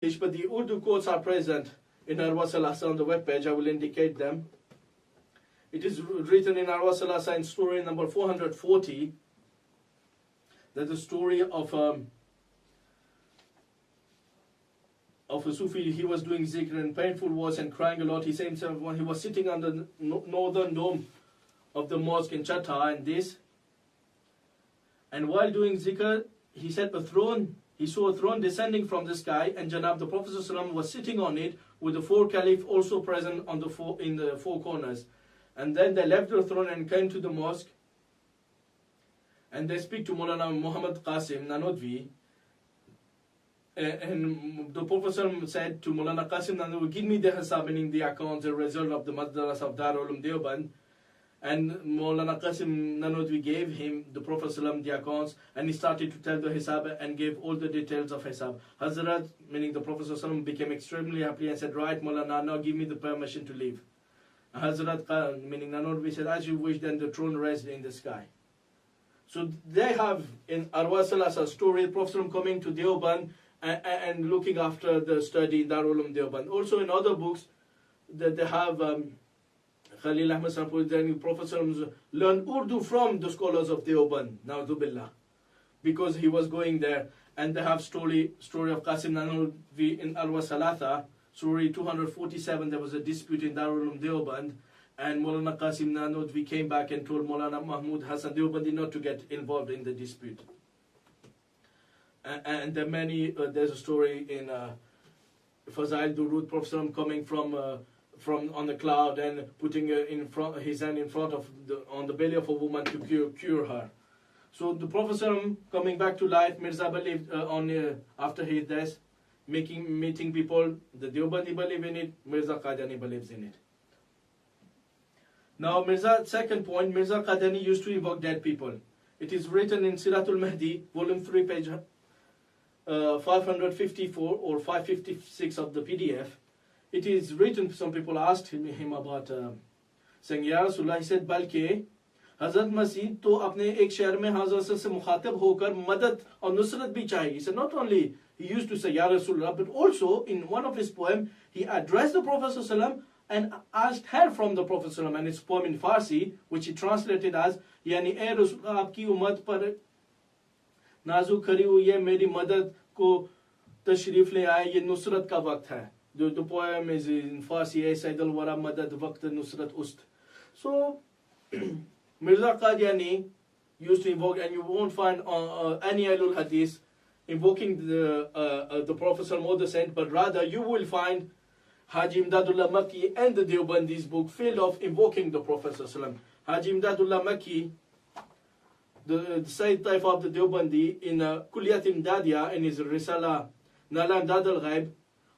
but the Urdu quotes are present in Arwa Salasa on the webpage. I will indicate them. It is written in Arwa Salasa in story number 440. That's the story of a Sufi. He was doing zikr and painful was and crying a lot. He said himself when he was sitting on the northern dome of the mosque in Chatta and while doing zikr, he said he saw a throne descending from the sky, and Janab the Prophet ﷺ was sitting on it with the four caliph also present on in the four corners. And then they left the throne and came to the mosque, and they speak to Molana Muhammad Qasim Nanodvi. And the Prophet ﷺ said to Molana Qasim Nanodvi, give me the hisab, meaning the accounts, the result of the Madrasa of Darul Uloom Deoband. And Molana Qasim Nanodvi gave him, the Prophet ﷺ, the accounts, and he started to tell the hisab and gave all the details of hisab. Hazrat, meaning the Prophet ﷺ, became extremely happy and said, right Molana, now give me the permission to leave. Hazrat, meaning Nanodvi, said, as you wish, then the throne rests in the sky. So they have in Arwa Salasa story, the Prophet ﷺ coming to Deoband and looking after the study in Darul Uloom Deoband. Also in other books that they have Khalil Ahmad Sanpuri, the Prophet learned Urdu from the scholars of Deoband, Na'udhu because he was going there. And they have story of Qasim Nanodvi in Arwa Salasa, story 247. There was a dispute in Darul Uloom Deoband, and Molana Qasim Nanodvi came back and told Molana Mahmud Hassan Deobandi not to get involved in the dispute. And there are many. There's a story in Fazail Durud, Prophet coming from on the cloud and putting his hand in front of on the belly of a woman to cure her. So the Prophet coming back to life, Mirza believed after his death, meeting people. The Deobandi believe in it. Mirza Qadiani believes in it. Now second point, Mirza Qadiani used to evoke dead people. It is written in Siratul Mahdi, volume 3, page 554 or 556 of the PDF. It is written, some people asked him about saying, Ya Rasulullah, he said, Balke, Hazrat Masih to apne ek shahr mein Hazrat se mukhatab hokar madad aur nusrat bhi chahi. He said, not only he used to say Ya Rasulullah, but also in one of his poems, he addressed the Prophet ﷺ and asked help from the Prophet ﷺ. And it's poem in Farsi, which he translated as, Yani e Rasulullah, aapki ummat par नाजुक खड़ी हुई है मेरी मदद को तशरीफ ले आए ये नुसरत का वक्त है. The poem is in Farsi, Sayyid al-Wara Madad Waqt Nusrat Ust. So Mirza Qadiani used to invoke, and you won't find any Ahlul Hadith invoking the Prophet or the saint, but rather you will find Haji Imdadullah Makki and the Deobandi's book filled of invoking the Prophet. Haji Imdadullah Makki, the Sayyid Taif of the Deobandi, in Kulliyat Imdadiya, in his Risala Nala Imdad al-Ghaib,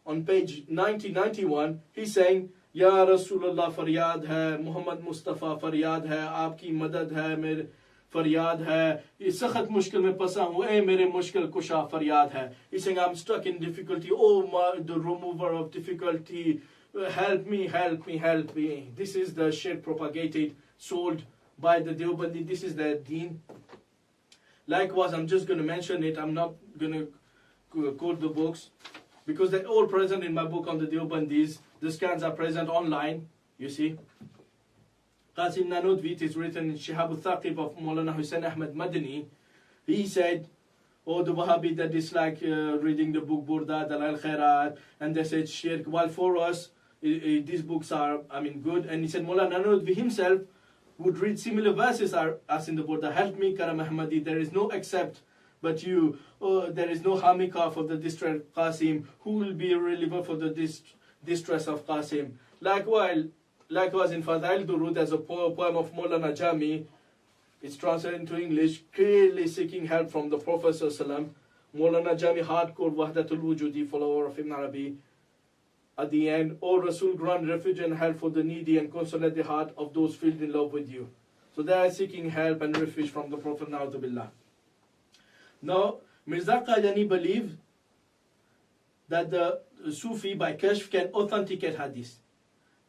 on page 9091, he's saying, Ya Rasulullah faryad hai, Muhammad Mustafa faryad hai, aapki madad hai, mere faryad hai, is sakhat mushkil mein pasa hu, mere mushkil kusha faryad hai. He's saying, I'm stuck in difficulty, the remover of difficulty, help me, help me, help me. This is the shirk propagated, sold by the Deobandi. This is their deen. Likewise, I'm just going to mention it. I'm not going to quote the books, because they're all present in my book on the Deobandis. The scans are present online, you see. Qasim Nanodvi is written in Shihab al-Thaqib of Molana Hussain Ahmad Madani. He said, the Wahhabi that dislike reading the book Burda, Dalal Khairat, and they said shirk. While for us, these books are, good. And he said, Molana Nanodvi himself would read similar verses as in the Burda. Help me, Karam Ahmadi, there is no except but you. There is no hamika for the distress of Qasim. Who will be a reliever for the distress of Qasim? Likewise in Fadail Durud, there's a poem of Molana Jami. It's translated into English, clearly seeking help from the Prophet ﷺ. Molana Jami, hardcore Wahdatul Wujudi, follower of Ibn Arabi. At the end, O Rasul, grant refuge and help for the needy and consolate the heart of those filled in love with you. So they are seeking help and refuge from the Prophet. Na'udhu billah. Now, Mirza Qadiani believes that the Sufi by Kashf can authenticate hadith.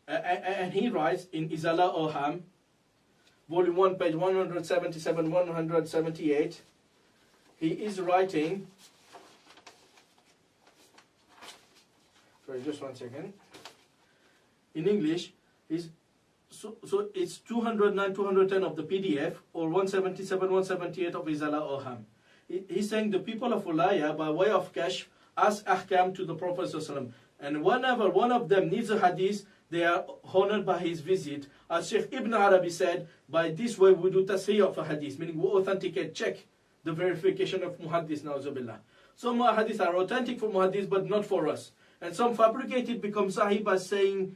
And he writes in Izala Oham, volume 1, page 177, 178, he is writing sorry, just one second. In English, is so it's 209, 210 of the PDF, or 177, 178 of Izala Oham. He's saying the people of Ulaya, by way of Kashf, ask Ahkam to the Prophet ﷺ. And whenever one of them needs a hadith, they are honored by his visit. As Sheikh Ibn Arabi said, by this way we do tasheeh of a hadith, meaning we authenticate, check the verification of muhaddis, na'uzubillah. Some hadiths are authentic for muhaddis, but not for us. And some fabricated become sahih by saying,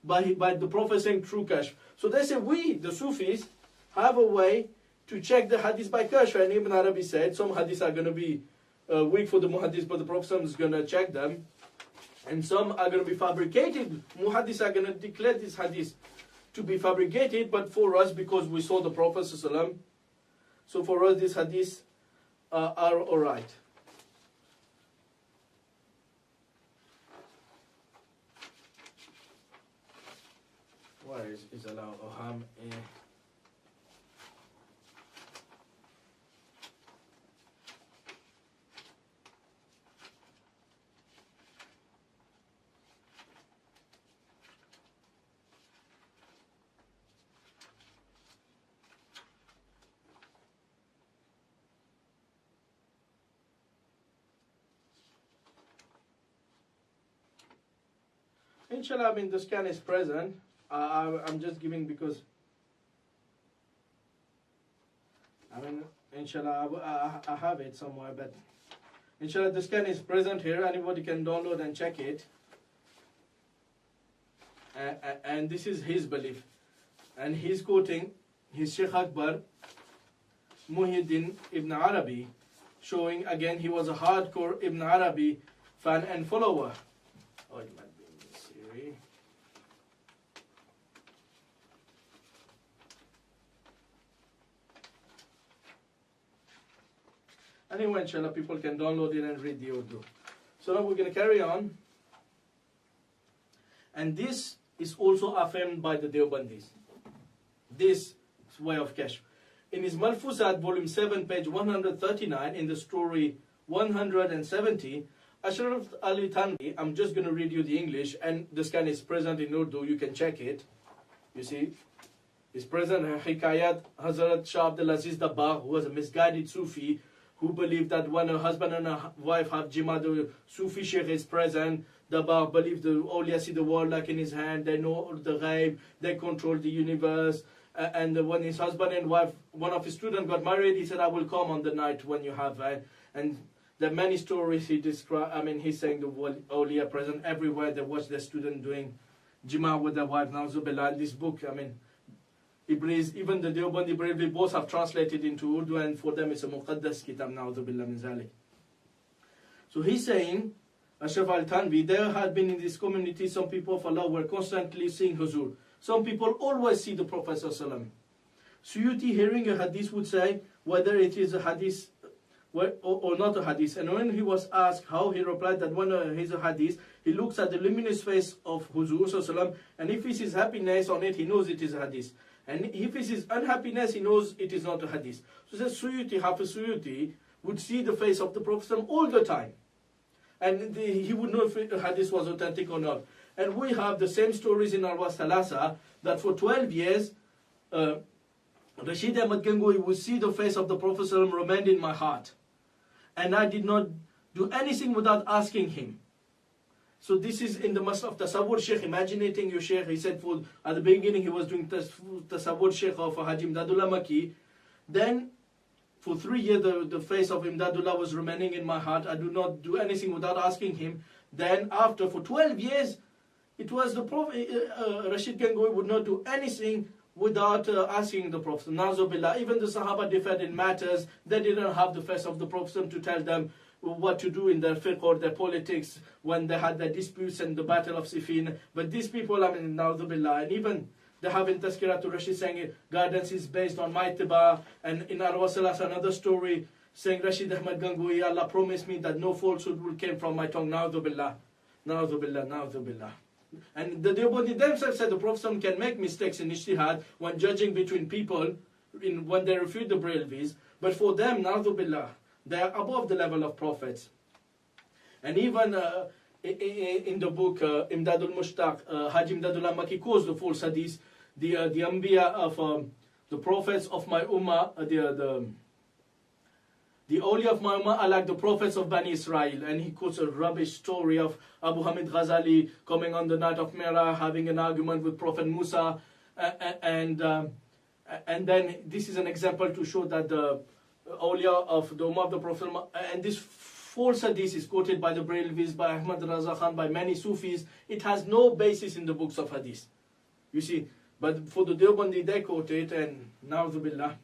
by the Prophet saying true kashf. So they say we, the Sufis, have a way to check the hadith by kashf. And Ibn Arabi said some hadiths are going to be weak for the muhaddis, but the Prophet is going to check them. And some are going to be fabricated. Muhaddis are going to declare this hadith to be fabricated, but for us, because we saw the Prophet ﷺ, so for us these hadiths are alright. Where is Allah Oham? Inshallah, I mean, the scan is present. I'm just giving because, I mean, inshallah, I have it somewhere, but inshallah, the scan is present here. Anybody can download and check it. And this is his belief. And he's quoting his Sheikh Akbar, Muhyiddin Ibn Arabi, showing again he was a hardcore Ibn Arabi fan and follower. Oh, it might be in this series. Anyway, inshallah, people can download it and read the Urdu. So now we're going to carry on. And this is also affirmed by the Deobandis. This way of kashf. In his Malfuzat, volume 7, page 139, in the story 170, Ashraf Ali Thanvi, I'm just going to read you the English, and the scan is present in Urdu, you can check it. You see, it's present Hikayat Hazrat Shah Abdul Aziz Dabbagh, who was a misguided Sufi, who believed that when a husband and a wife have jima, the Sufi Sheikh is present. Dabbagh believed the awliya see the world like in his hand, they know the ghaib, they control the universe. And when his husband and wife, one of his students got married, he said, I will come on the night when you have, and there are many stories he described. I mean, he's saying the awliya present everywhere. They watch their student doing jima with their wife. Na'uzubillah. In this book, I mean, Ibris, even the Deobandi Bravely both have translated into Urdu, and for them it's a muqaddas kitab. Na'uzubillah min zalik. So he's saying, Ashraf al-Thanvi, there had been in this community some people of Allah were constantly seeing Huzur. Some people always see the Prophet ﷺ. Suyuti, hearing a hadith, would say whether it is a hadith or not a hadith. And when he was asked how, he replied that when it is a hadith, he looks at the luminous face of Huzur ﷺ, and if he sees happiness on it, he knows it is a hadith. And if he sees unhappiness, he knows it is not a hadith. So says Suyuti, Hafiz Suyuti, would see the face of the Prophet ﷺ all the time. And he would know if a hadith was authentic or not. And we have the same stories in Arwah Thalasa, that for 12 years, Rashid Ahmad Gangohi would see the face of the Prophet ﷺ remained in my heart. And I did not do anything without asking him. So this is in the Masl of Tasawwur Sheikh, imaginating your Sheikh. He said at the beginning he was doing Tasawwur Sheikh of Haji Imdadullah Maki. Then for 3 years the face of Imdadullah was remaining in my heart. I do not do anything without asking him. Then after, for 12 years, it was the Prophet, Rashid Gangohi would not do anything without asking the Prophet. Nazubillah, even the Sahaba differed in matters. They didn't have the face of the Prophet to tell them what to do in their fiqh or their politics when they had their disputes and the battle of Siffin. But these people, I mean, Nazubillah, and even they have in Tazkiratul Rashid saying guidance is based on my tiba. And in Arwah Salas, another story saying Rashid Ahmad Gangohi, Allah promised me that no falsehood will come from my tongue. Nazubillah, Nazubillah, Nazubillah. And the Deobandi themselves said the Prophet can make mistakes in ijtihad when judging between people when they refute the Brailvis. But for them, Na'udhu Billah, they are above the level of prophets. And even in the book Imdadul Mushtaq, Haji Imdadul Maki quotes the false hadith, the Anbiya of the prophets of my Ummah, the awliya of my Ummah are like the prophets of Bani Israel. And he quotes a rubbish story of Abu Hamid Ghazali coming on the night of Mi'raj, having an argument with Prophet Musa, and then this is an example to show that the awliya of the Ummah of the Prophet, and this false hadith is quoted by the Brailvis, by Ahmad Raza Khan, by many Sufis. It has no basis in the books of hadith. You see, but for the Deobandi they quote it, and na'udhu billah.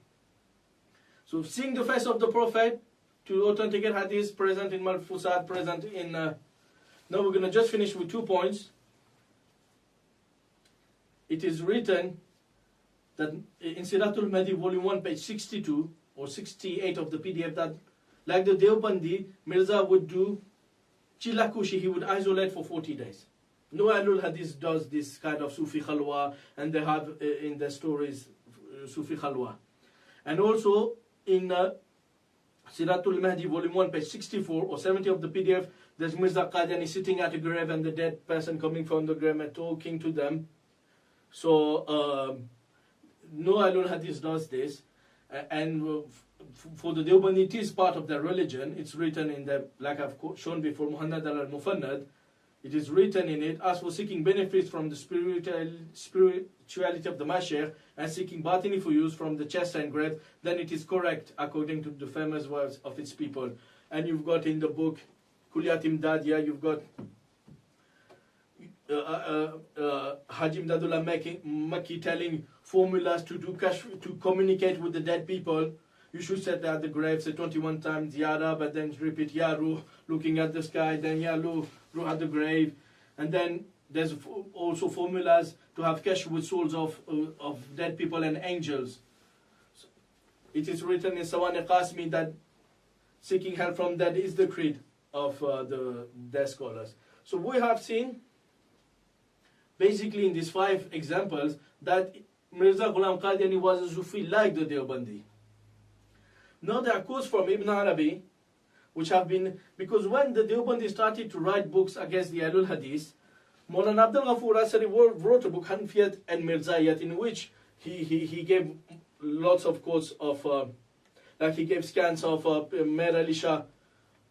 So seeing the face of the Prophet, to authenticate hadith, present in Malfusat, present in... now we're going to just finish with 2 points. It is written that in Siratul Mahdi, volume 1, page 62 or 68 of the PDF, that like the Deobandi, Mirza would do Chilakushi, he would isolate for 40 days. No Ahlul Hadith does this kind of Sufi Khalwa, and they have in their stories Sufi Khalwa. And also in Siratul Mahdi, volume 1, page 64 or 70 of the PDF, there's Mirza Qadiani sitting at a grave and the dead person coming from the grave and talking to them. So, no Ahlul Hadith does this. And for the Deobandi, it is part of their religion. It's written in the, like I've shown before, Muhannad al-Mufannad. It is written in it, as for seeking benefits from the spirituality of the Mashaykh and seeking batini for use from the chest and grave, then it is correct according to the famous words of its people. And you've got in the book Kulliyat Imdadiya, you've got Haji Imdadullah Makki telling formulas to do to communicate with the dead people. You should sit at the grave, say 21 times Yara, but then repeat Ya Ruh, looking at the sky, then Ya Ruh at the grave. And then there's also formulas to have cash with souls of dead people and angels. So it is written in Sawan Qasmi that seeking help from dead is the creed of their scholars. So we have seen, basically in these 5 examples, that Mirza Ghulam Qadiani was a Sufi like the Deobandi. Now there are quotes from Ibn Arabi, which have been, because when the Deobandi started to write books against the Ahlul Hadith, Molana Abdul Ghaffur Asari wrote a book, Hanfiyat and Mirzayat, in which he gave lots of quotes of, like he gave scans of Mir Ali Shah,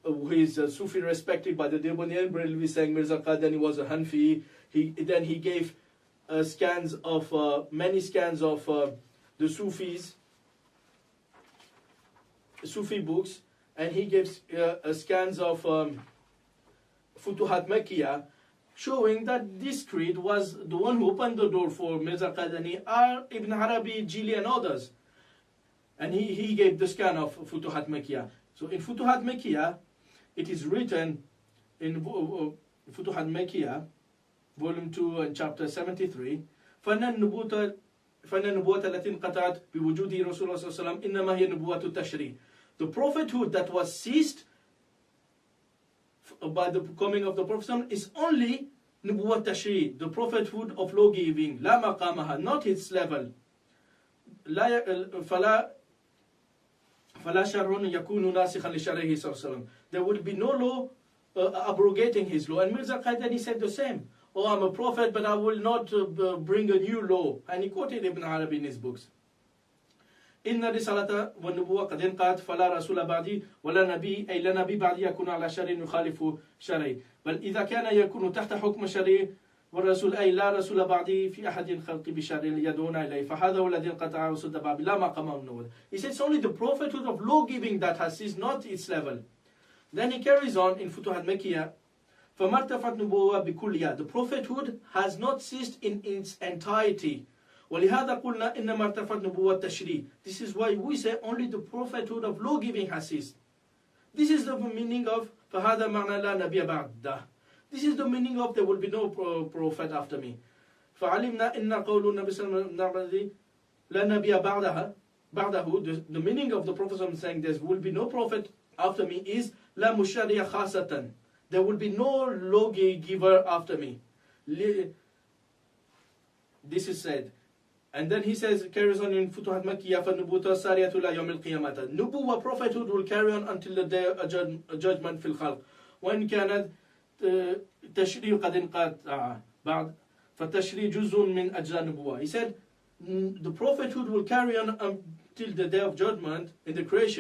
who is a Sufi respected by the Deobandi and Brailwi, saying Mirza Qadiani was a Hanfi. Then he gave scans of, many scans of the Sufis, Sufi books, and he gives scans of Futuhat Makkiyah, showing that this creed was the one who opened the door for Mirza Qadiani, or Ibn Arabi, Jili, and others. And he gave the scan of Futuhat Makkiyah. So in Futuhat Makkiyah, it is written in Futuhat Makkiyah, volume 2 and chapter 73, فَنَا النُّبُوَّةَ الَّتِي انْقَطَعَتْ بِوُجُودِ رَسُولِ اللَّهِ صَلَّى اللَّهُ عَلَيْهِ وسلم إِنَّمَا هِيَ نُبُوَّةُ التَّشْرِيعِ. The prophethood that was ceased by the coming of the Prophet is only Nubuwwat Tashri', the prophethood of law giving, la maqamaha, not its level. فَلَا شَرٌ يَكُونُ نَاسِخًا لِشَرْعِهِ صَلَّى اللَّهُ عَلَيْهِ وسلم. There would be no law abrogating his law. And Mirza Qadiani said the same. Oh, I'm a prophet, but I will not bring a new law. And he quoted Ibn Arabi in his books. إن الرسالة والنبوة قد انقطعت فلا رسول بعدي ولا نبي أي لا نبي بعدي يكون على شرع يخالف شرعي بل إذا كان يكون تحت حكم شرعي والرسول أي لا رسول بعدي في أحد الخلق بشرع يدعون إليه فهذا هو الذي انقطع وسد باب لا مقام النبوة. He says it's only the prophethood of law giving that has ceased, not its level. Then he carries on in Futuhat Makkiyah, فما ارتفعت نبوة بكلها. The prophethood has not ceased in its entirety. ولهذا قلنا إنما ارتفعت نبوة التشريع. This is why we say only the prophethood of law giving has ceased. This is the meaning of فهذا معنى لا نبي بعده. This is the meaning of there will be no prophet after me. فعلمنا إن قول النبي صلى الله عليه وسلم لا نبي بعده. The meaning of the Prophet saying there will be no prophet after me is لا مشرع خاصة. There will be no law giver after me. This is said. And then he says, carries on in Futuhat Makkiyah, فَالنُّبُوَّةُ سَارِيَةُ لَا يَوْمِ الْقِيَامَةِ. Nubuwwah, prophethood will carry on until the day of judgment fil khalq. وَإِنْ كَانَتْ التشريع قد انقطع بعد فالتشريع جزء من أجزاء النبوة. He said the prophethood will carry on until the day of judgment in the creation.